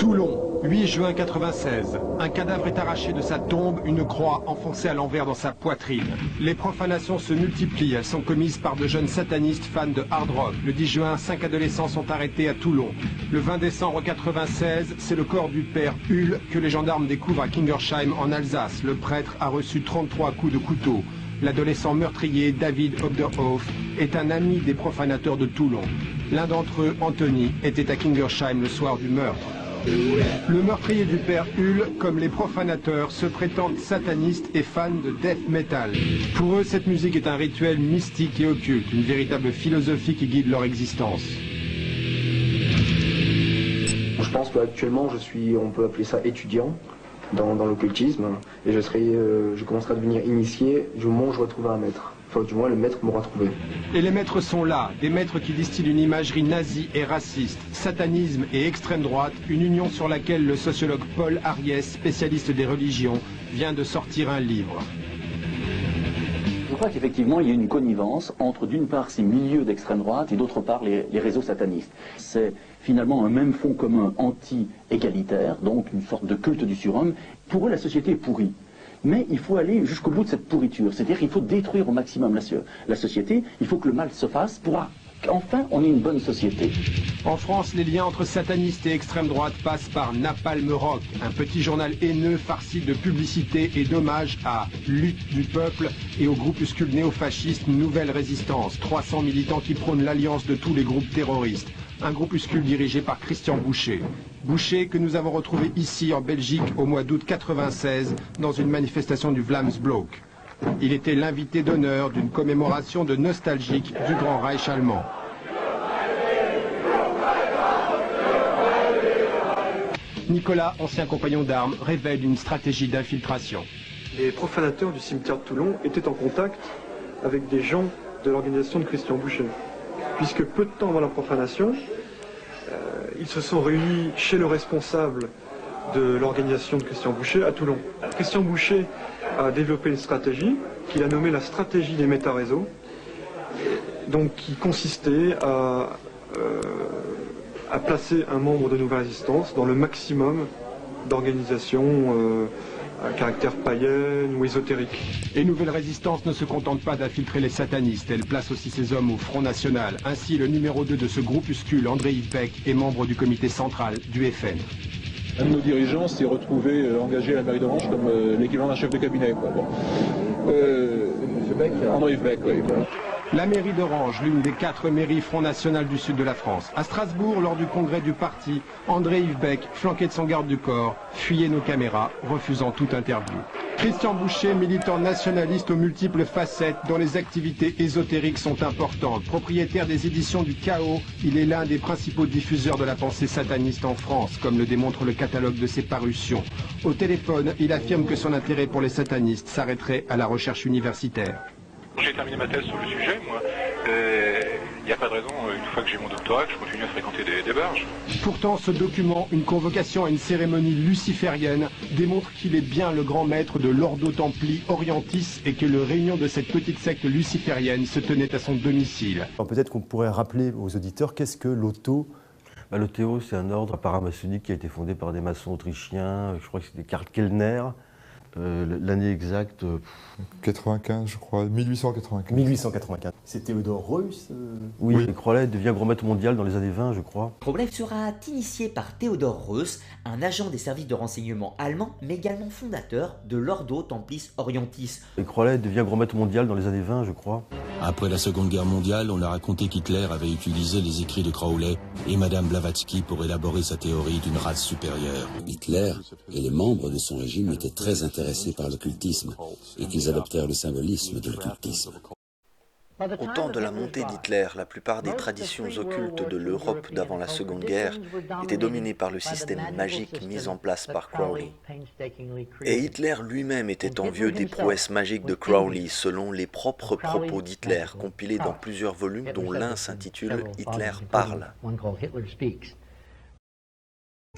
Toulon, 8 juin 96. Un cadavre est arraché de sa tombe, une croix enfoncée à l'envers dans sa poitrine. Les profanations se multiplient, elles sont commises par de jeunes satanistes fans de hard rock. Le 10 juin, 5 adolescents sont arrêtés à Toulon. Le 20 décembre 96, c'est le corps du père Hull que les gendarmes découvrent à Kingersheim en Alsace. Le prêtre a reçu 33 coups de couteau. L'adolescent meurtrier, David Obderhoff, est un ami des profanateurs de Toulon. L'un d'entre eux, Anthony, était à Kingersheim le soir du meurtre. Le meurtrier du père Hull, comme les profanateurs, se prétendent satanistes et fans de death metal. Pour eux, cette musique est un rituel mystique et occulte, une véritable philosophie qui guide leur existence. Je pense qu'actuellement, on peut appeler ça étudiant dans l'occultisme, et je commencerai à devenir initié du moment où je retrouverai un maître. Enfin, du moins, le maître m'aura trouvé. Et les maîtres sont là, des maîtres qui distillent une imagerie nazie et raciste, satanisme et extrême droite, une union sur laquelle le sociologue Paul Ariès, spécialiste des religions, vient de sortir un livre. Je crois qu'effectivement, il y a une connivence entre, d'une part, ces milieux d'extrême droite et d'autre part, les réseaux satanistes. C'est finalement un même fond commun anti-égalitaire, donc une sorte de culte du surhomme. Pour eux, la société est pourrie. Mais il faut aller jusqu'au bout de cette pourriture, c'est-à-dire qu'il faut détruire au maximum la société, il faut que le mal se fasse pour qu'enfin on ait une bonne société. En France, les liens entre satanistes et extrême droite passent par Napalm Rock, un petit journal haineux farci de publicité et d'hommage à Lutte du peuple et au groupuscule néofasciste Nouvelle Résistance, 300 militants qui prônent l'alliance de tous les groupes terroristes. Un groupuscule dirigé par Christian Boucher. Boucher que nous avons retrouvé ici en Belgique au mois d'août 96 dans une manifestation du Vlaams Blok. Il était l'invité d'honneur d'une commémoration de nostalgique du Grand Reich allemand. Nicolas, ancien compagnon d'armes, révèle une stratégie d'infiltration. Les profanateurs du cimetière de Toulon étaient en contact avec des gens de l'organisation de Christian Boucher. Puisque peu de temps avant la profanation, ils se sont réunis chez le responsable de l'organisation de Christian Boucher à Toulon. Christian Boucher a développé une stratégie qu'il a nommée la stratégie des méta-réseaux, donc qui consistait à placer un membre de Nouvelle Résistance dans le maximum d'organisations à caractère païenne ou ésotérique. Et Nouvelle Résistance ne se contente pas d'infiltrer les satanistes, elle place aussi ses hommes au Front National. Ainsi, le numéro 2 de ce groupuscule, André-Yves Beck, est membre du comité central du FN. Un de nos dirigeants s'est retrouvé engagé à la mairie d'Orange comme l'équivalent d'un chef de cabinet. Bon. André-Yves Beck, oui. La mairie d'Orange, l'une des 4 mairies Front National du sud de la France. À Strasbourg, lors du congrès du parti, André-Yves Beck, flanqué de son garde du corps, fuyait nos caméras, refusant toute interview. Christian Boucher, militant nationaliste aux multiples facettes, dont les activités ésotériques sont importantes. Propriétaire des éditions du Chaos, il est l'un des principaux diffuseurs de la pensée sataniste en France, comme le démontre le catalogue de ses parutions. Au téléphone, il affirme que son intérêt pour les satanistes s'arrêterait à la recherche universitaire. J'ai terminé ma thèse sur le sujet, moi. Il n'y a pas de raison, une fois que j'ai mon doctorat, que je continue à fréquenter des barges. Pourtant, ce document, une convocation à une cérémonie luciférienne, démontre qu'il est bien le grand maître de l'Ordo Templi Orientis et que le réunion de cette petite secte luciférienne se tenait à son domicile. Peut-être qu'on pourrait rappeler aux auditeurs qu'est-ce que l'Otto. L'Otto, c'est un ordre paramaçonnique qui a été fondé par des maçons autrichiens, je crois que c'était Karl Kellner. L'année exacte... 95, je crois, 1895. 1895. C'est Théodore Reuss Oui, oui. Croix-Lay devient grand maître mondial dans les années 20, je crois. Khroblev sera initié par Théodore Reuss, un agent des services de renseignement allemands, mais également fondateur de l'Ordo Templis Orientis. Croix-Lay devient grand maître mondial dans les années 20, je crois. Après la Seconde Guerre mondiale, on a raconté qu'Hitler avait utilisé les écrits de Crowley et Madame Blavatsky pour élaborer sa théorie d'une race supérieure. Hitler et les membres de son régime étaient très intéressés par l'occultisme et qu'ils adoptèrent le symbolisme de l'occultisme. Au temps de la montée d'Hitler, la plupart des traditions occultes de l'Europe d'avant la Seconde Guerre étaient dominées par le système magique mis en place par Crowley. Et Hitler lui-même était envieux des prouesses magiques de Crowley, selon les propres propos d'Hitler, compilés dans plusieurs volumes dont l'un s'intitule « Hitler parle ».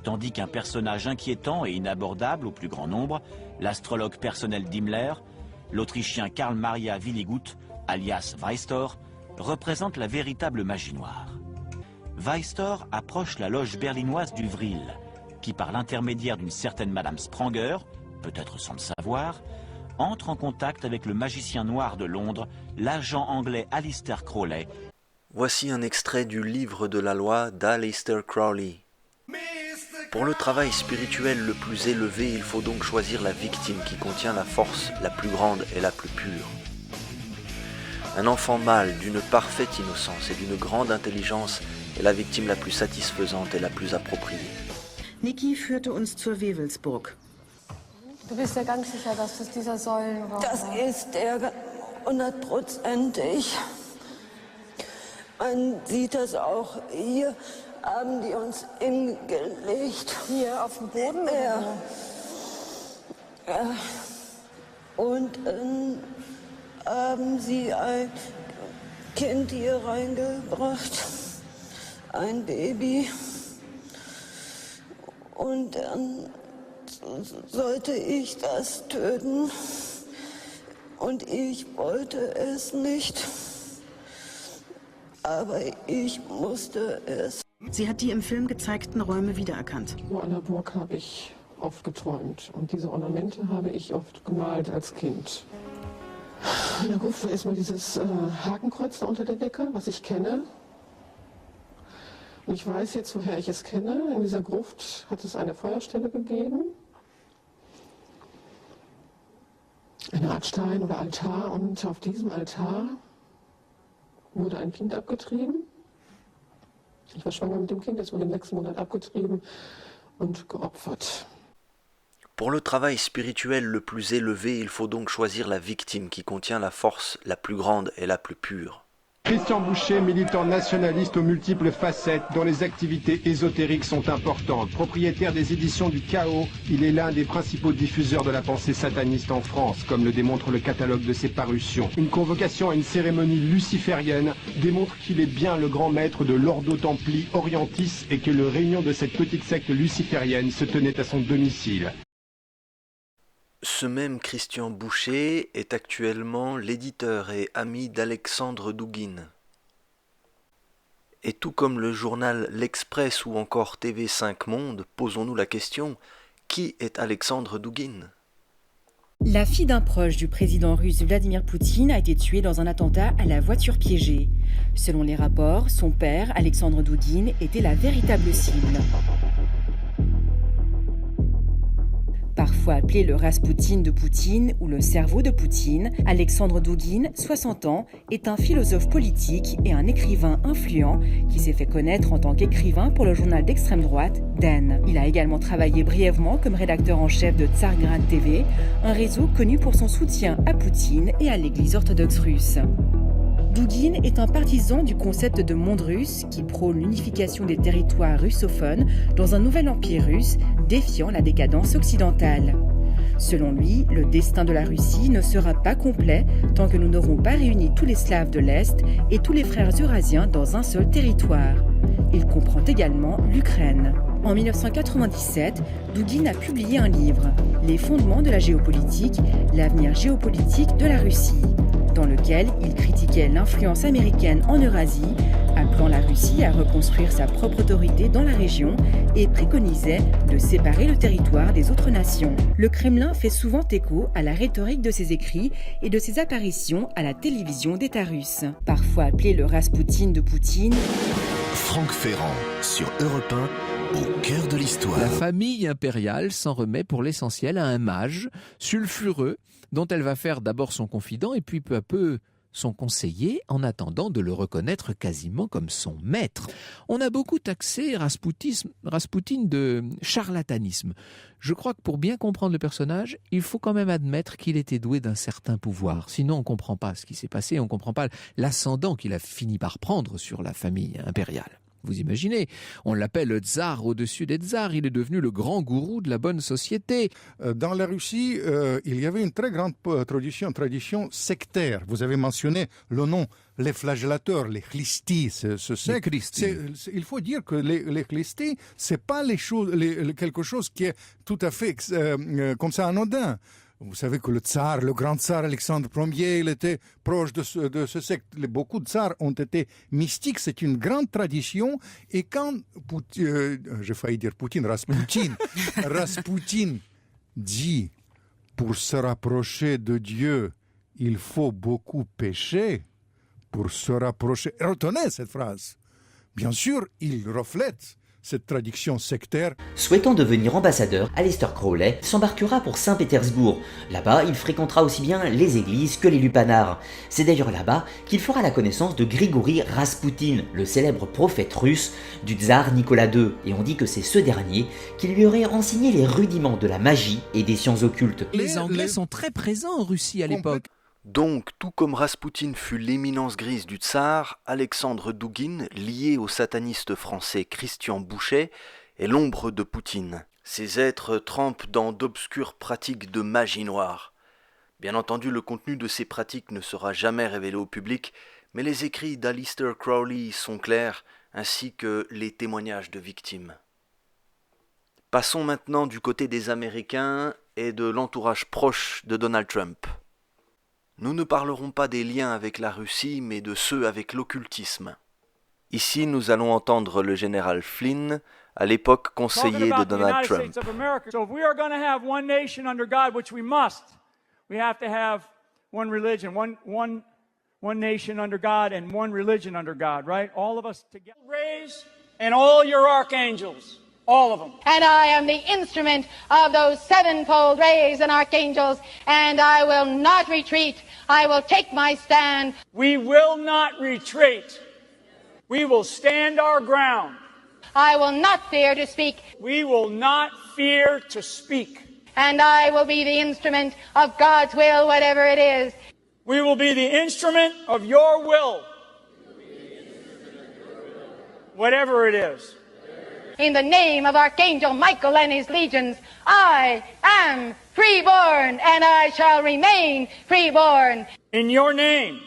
Tandis qu'un personnage inquiétant et inabordable au plus grand nombre, l'astrologue personnel d'Himmler, l'Autrichien Karl Maria Willigut, alias Weistor, représente la véritable magie noire. Weistor approche la loge berlinoise du Vril, qui, par l'intermédiaire d'une certaine Madame Spranger, peut-être sans le savoir, entre en contact avec le magicien noir de Londres, l'agent anglais Aleister Crowley. Voici un extrait du livre de la loi d'Aleister Crowley. Pour le travail spirituel le plus élevé, il faut donc choisir la victime qui contient la force la plus grande et la plus pure. Un enfant mâle d'une parfaite innocence et d'une grande intelligence est la victime la plus satisfaisante et la plus appropriée. Niki führte uns zur Wewelsburg. Du bist ja ganz sicher, dass es dieser Säulenraum Das ist er, 100%ig. Man sieht das auch. Hier haben die uns hingelegt. Hier auf dem Boden? Ja. Ja. Und dann haben sie ein Kind hier reingebracht. Ein Baby. Und dann sollte ich das töten. Und ich wollte es nicht. Aber ich musste es. Sie hat die im Film gezeigten Räume wiedererkannt. Nur an der Burg habe ich oft geträumt. Und diese Ornamente habe ich oft gemalt als Kind. In der Gruft war erstmal dieses Hakenkreuz da unter der Decke, was ich kenne. Und ich weiß jetzt, woher ich es kenne. In dieser Gruft hat es eine Feuerstelle gegeben. Eine Art Stein oder Altar. Und auf diesem Altar wurde ein Kind abgetrieben. Ich war schwanger mit dem Kind, es wurde im 6. Monat abgetrieben und geopfert. Pour le travail spirituel le plus élevé, il faut donc choisir la victime qui contient la force la plus grande et la plus pure. Christian Boucher, militant nationaliste aux multiples facettes, dont les activités ésotériques sont importantes. Propriétaire des éditions du Chaos, il est l'un des principaux diffuseurs de la pensée sataniste en France, comme le démontre le catalogue de ses parutions. Une convocation à une cérémonie luciférienne démontre qu'il est bien le grand maître de l'Ordo Templi Orientis et que le réunion de cette petite secte luciférienne se tenait à son domicile. Ce même Christian Boucher est actuellement l'éditeur et ami d'Alexandre Douguine. Et tout comme le journal L'Express ou encore TV5 Monde, posons-nous la question, qui est Alexandre Douguine ? La fille d'un proche du président russe Vladimir Poutine a été tuée dans un attentat à la voiture piégée. Selon les rapports, son père, Alexandre Douguine, était la véritable cible. Parfois appelé le Raspoutine de Poutine ou le cerveau de Poutine, Alexandre Douguine, 60 ans, est un philosophe politique et un écrivain influent qui s'est fait connaître en tant qu'écrivain pour le journal d'extrême droite Den. Il a également travaillé brièvement comme rédacteur en chef de Tsargrad TV, un réseau connu pour son soutien à Poutine et à l'Église orthodoxe russe. Douguine est un partisan du concept de monde russe qui prône l'unification des territoires russophones dans un nouvel empire russe défiant la décadence occidentale. Selon lui, le destin de la Russie ne sera pas complet tant que nous n'aurons pas réuni tous les Slaves de l'Est et tous les frères eurasiens dans un seul territoire. Il comprend également l'Ukraine. En 1997, Douguine a publié un livre, Les fondements de la géopolitique, l'avenir géopolitique de la Russie, dans lequel il critiquait l'influence américaine en Eurasie, appelant la Russie à reconstruire sa propre autorité dans la région et préconisait de séparer le territoire des autres nations. Le Kremlin fait souvent écho à la rhétorique de ses écrits et de ses apparitions à la télévision d'État russe. Parfois appelé le Raspoutine de Poutine. Franck Ferrand, sur Europe 1, au cœur de l'histoire. La famille impériale s'en remet pour l'essentiel à un mage sulfureux dont elle va faire d'abord son confident et puis peu à peu son conseiller en attendant de le reconnaître quasiment comme son maître. On a beaucoup taxé Raspoutine de charlatanisme. Je crois que pour bien comprendre le personnage, il faut quand même admettre qu'il était doué d'un certain pouvoir. Sinon, on ne comprend pas ce qui s'est passé, on ne comprend pas l'ascendant qu'il a fini par prendre sur la famille impériale. Vous imaginez, on l'appelle le tsar au-dessus des tsars, il est devenu le grand gourou de la bonne société. Dans la Russie, il y avait une très grande tradition sectaire. Vous avez mentionné le nom, les flagellateurs, les khlistis, ce secte. Il faut dire que les khlistis, c'est pas quelque chose qui est tout à fait comme ça anodin. Vous savez que le tsar, le grand tsar Alexandre Ier, il était proche de ce secte. Beaucoup de tsars ont été mystiques, c'est une grande tradition. Et quand, j'ai failli dire Poutine, Rasputin dit, pour se rapprocher de Dieu, il faut beaucoup pécher. Pour se rapprocher, retenez cette phrase. Bien sûr, il reflète cette traduction sectaire. Souhaitant devenir ambassadeur, Aleister Crowley s'embarquera pour Saint-Pétersbourg. Là-bas, il fréquentera aussi bien les églises que les lupanars. C'est d'ailleurs là-bas qu'il fera la connaissance de Grigori Rasputin, le célèbre prophète russe du tsar Nicolas II. Et on dit que c'est ce dernier qui lui aurait enseigné les rudiments de la magie et des sciences occultes. Les Anglais sont très présents en Russie à l'époque. Donc, tout comme Rasputin fut l'éminence grise du tsar, Alexandre Douguine, lié au sataniste français Christian Bouchet, est l'ombre de Poutine. Ces êtres trempent dans d'obscures pratiques de magie noire. Bien entendu, le contenu de ces pratiques ne sera jamais révélé au public, mais les écrits d'Aleister Crowley sont clairs, ainsi que les témoignages de victimes. Passons maintenant du côté des Américains et de l'entourage proche de Donald Trump. Nous ne parlerons pas des liens avec la Russie, mais de ceux avec l'occultisme. Ici, nous allons entendre le général Flynn, à l'époque conseiller de Donald Trump. So if we are going to have one nation under God, which we must, we have to have one religion, one nation under God and one religion under God, right? All of us together. Raise and all your archangels. All of them. And I am the instrument of those sevenfold rays and archangels, and I will not retreat. I will take my stand. We will not retreat. We will stand our ground. I will not fear to speak. We will not fear to speak. And I will be the instrument of God's will, whatever it is. We will be the instrument of your will, whatever it is. In the name of Archangel Michael and his legions, I am freeborn, and I shall remain freeborn. In your name,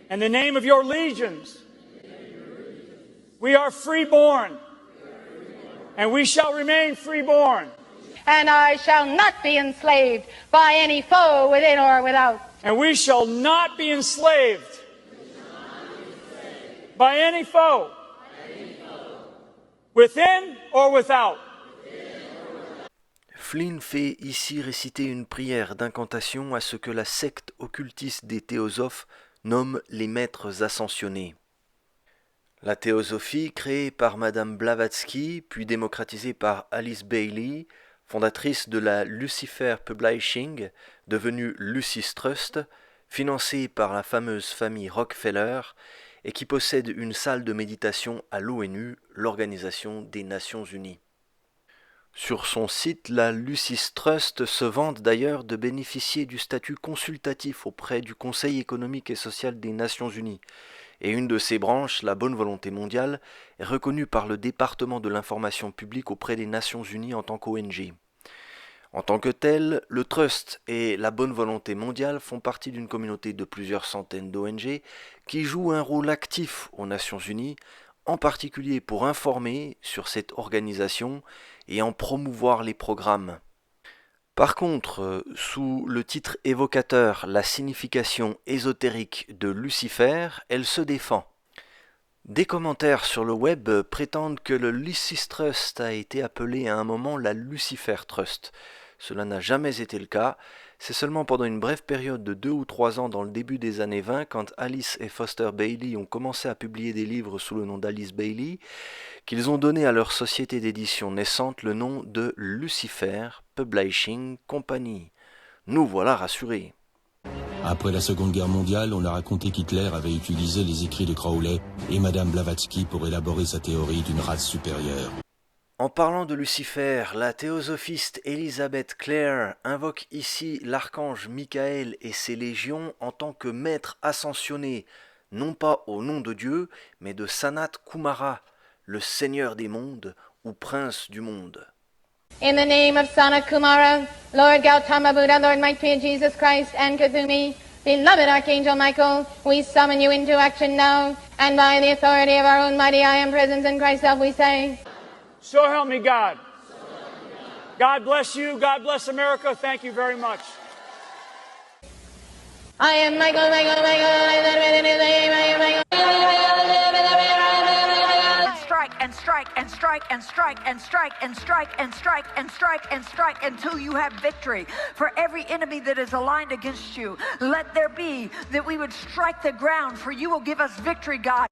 and the name of your legions, we are freeborn, and we shall remain freeborn. And I shall not be enslaved by any foe within or without. And we shall not be enslaved by any foe. Within or without. Flynn fait ici réciter une prière d'incantation à ce que la secte occultiste des théosophes nomme les maîtres ascensionnés. La théosophie, créée par Madame Blavatsky, puis démocratisée par Alice Bailey, fondatrice de la Lucifer Publishing, devenue Lucis Trust, financée par la fameuse famille Rockefeller, et qui possède une salle de méditation à l'ONU, l'Organisation des Nations Unies. Sur son site, la Lucis Trust se vante d'ailleurs de bénéficier du statut consultatif auprès du Conseil économique et social des Nations Unies, et une de ses branches, la Bonne Volonté Mondiale, est reconnue par le département de l'information publique auprès des Nations Unies en tant qu'ONG. En tant que tel, le Trust et la Bonne Volonté Mondiale font partie d'une communauté de plusieurs centaines d'ONG qui jouent un rôle actif aux Nations Unies, en particulier pour informer sur cette organisation et en promouvoir les programmes. Par contre, sous le titre évocateur La signification ésotérique de Lucifer, elle se défend. Des commentaires sur le web prétendent que le Lucis Trust a été appelé à un moment la Lucifer Trust. Cela n'a jamais été le cas, c'est seulement pendant une brève période de 2 ou 3 ans dans le début des années 20, quand Alice et Foster Bailey ont commencé à publier des livres sous le nom d'Alice Bailey, qu'ils ont donné à leur société d'édition naissante le nom de Lucifer Publishing Company. Nous voilà rassurés. Après la Seconde Guerre mondiale, on a raconté qu'Hitler avait utilisé les écrits de Crowley et Madame Blavatsky pour élaborer sa théorie d'une race supérieure. En parlant de Lucifer, la théosophiste Elizabeth Clare invoque ici l'archange Michael et ses légions en tant que maître ascensionné, non pas au nom de Dieu, mais de Sanat Kumara, le seigneur des mondes ou prince du monde. In the name of Sanat Kumara, Lord Gautama Buddha, Lord Maitreya Jesus Christ, and Kuthumi, beloved Archangel Michael, we summon you into action now, and by the authority of our own mighty I Am Presence in Christ's self we say, So help me God. God bless you. God bless America. Thank you very much. I am Michael. Strike and strike and strike and strike and strike and strike and strike and strike and strike until you have victory. For every enemy that is aligned against you, let there be that we would strike the ground, for you will give us victory, God.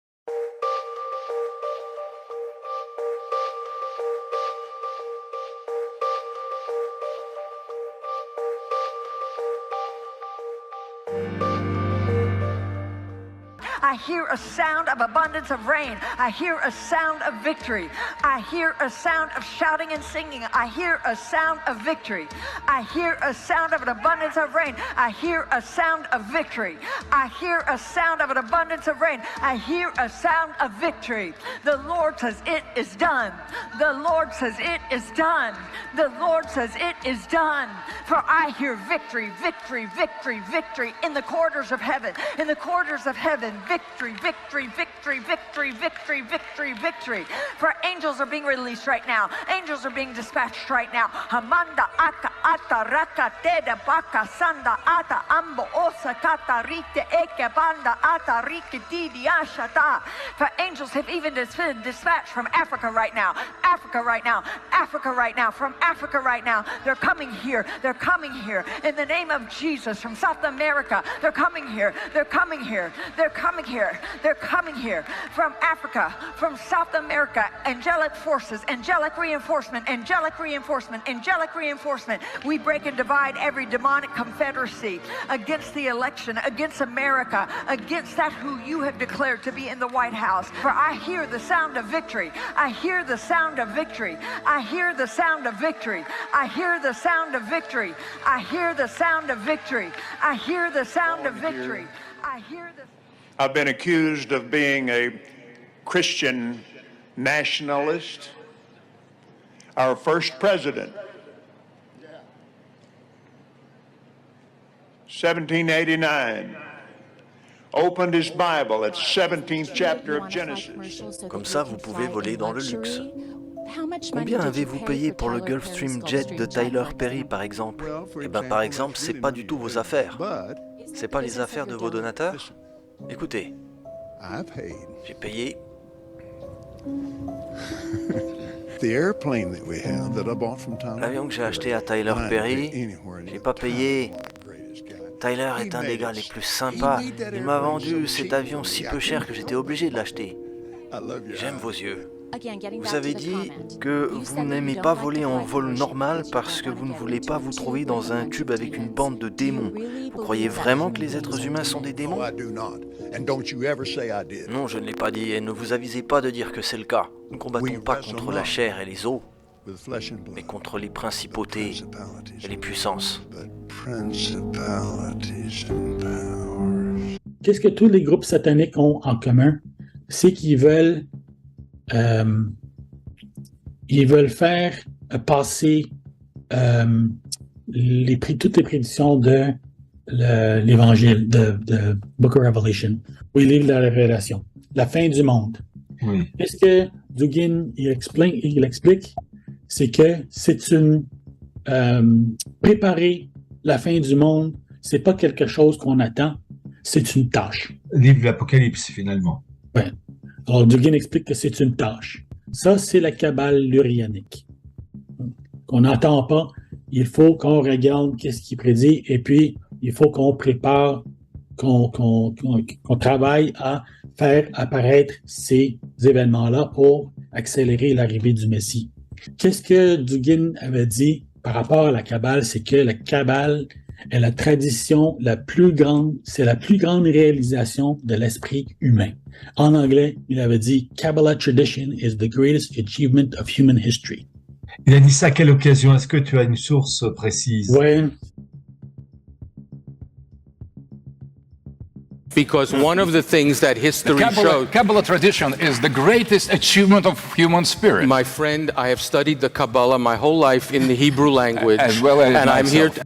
I hear a sound of abundance of rain. I hear a sound of victory. I hear a sound of shouting and singing. I hear a sound of victory. I hear a sound of an abundance of rain. I hear a sound of victory. I hear a sound of an abundance of rain. I hear a sound of victory. The Lord says it is done. The Lord says it is done. The Lord says it is done. For I hear victory, victory, victory, victory in the corridors of heaven. In the corridors of heaven, victory, victory, victory, victory, victory, victory, victory. For angels are being released right now. Angels are being dispatched right now. Hamanda aka ata raka teda baka sanda ata ambo osa kata rite eke banda ata rike didi ashata. For angels have even been dispatched from Africa right now. Africa right now. Africa right now. From Africa right now. They're coming here. They're coming here. In the name of Jesus. From South America. They're coming here. They're coming here. They're coming here. They're coming here. From Africa. From South America. Angelic forces. Angelic reinforcement. Angelic reinforcement. Angelic reinforcement. We break and divide every demonic confederacy against the election, against America, against that who you have declared to be in the White House. For I hear the sound of victory. I hear the sound of victory. I hear the sound of victory. I hear the sound of victory. I hear the sound of victory. I hear the sound of victory. I hear the... I've been accused of being a Christian nationalist. Our first president, 1789, opened his Bible at 17th chapter of Genesis. Comme ça, vous pouvez voler dans le luxe. Combien avez-vous payé pour le Gulfstream Jet de Tyler Perry, par exemple? Eh bien, par exemple, c'est pas du tout vos affaires. C'est pas les affaires de vos donateurs? Écoutez, j'ai payé. L'avion que j'ai acheté à Tyler Perry, j'ai pas payé. Tyler est un des gars les plus sympas. Il m'a vendu cet avion si peu cher que j'étais obligé de l'acheter. J'aime vos yeux. Vous avez dit que vous n'aimez pas voler en vol normal parce que vous ne voulez pas vous trouver dans un tube avec une bande de démons. Vous croyez vraiment que les êtres humains sont des démons? Non, je ne l'ai pas dit et ne vous avisez pas de dire que c'est le cas. Nous ne combattons pas contre la chair et les os, mais contre les principautés et les puissances. Qu'est-ce que tous les groupes sataniques ont en commun? C'est qu'ils veulent faire passer toutes les prédictions de l'Évangile, de Book of Revelation, ou le livre de la Révélation, la fin du monde. Oui. Qu'est-ce que Dugin il explique? C'est que c'est une préparer la fin du monde, c'est pas quelque chose qu'on attend, c'est une tâche. Livre de l'Apocalypse, finalement. Oui. Alors, Dugin explique que c'est une tâche. Ça, c'est la Kabbale lurianique. Qu'on n'entend pas. Il faut qu'on regarde qu'est-ce qu'il prédit et puis il faut qu'on prépare, qu'on travaille à faire apparaître ces événements-là pour accélérer l'arrivée du Messie. Qu'est-ce que Dugin avait dit par rapport à la Kabbale? C'est que la Kabbale est la tradition la plus grande, c'est la plus grande réalisation de l'esprit humain. En anglais, il avait dit « Kabbalah tradition is the greatest achievement of human history ». Il a dit ça à quelle occasion? Est-ce que tu as une source précise? Oui. Because one of the things that history shows... Kabbalah tradition is the greatest achievement of human spirit. My friend, I have studied the Kabbalah my whole life in the Hebrew language. As well as and myself. I'm here to...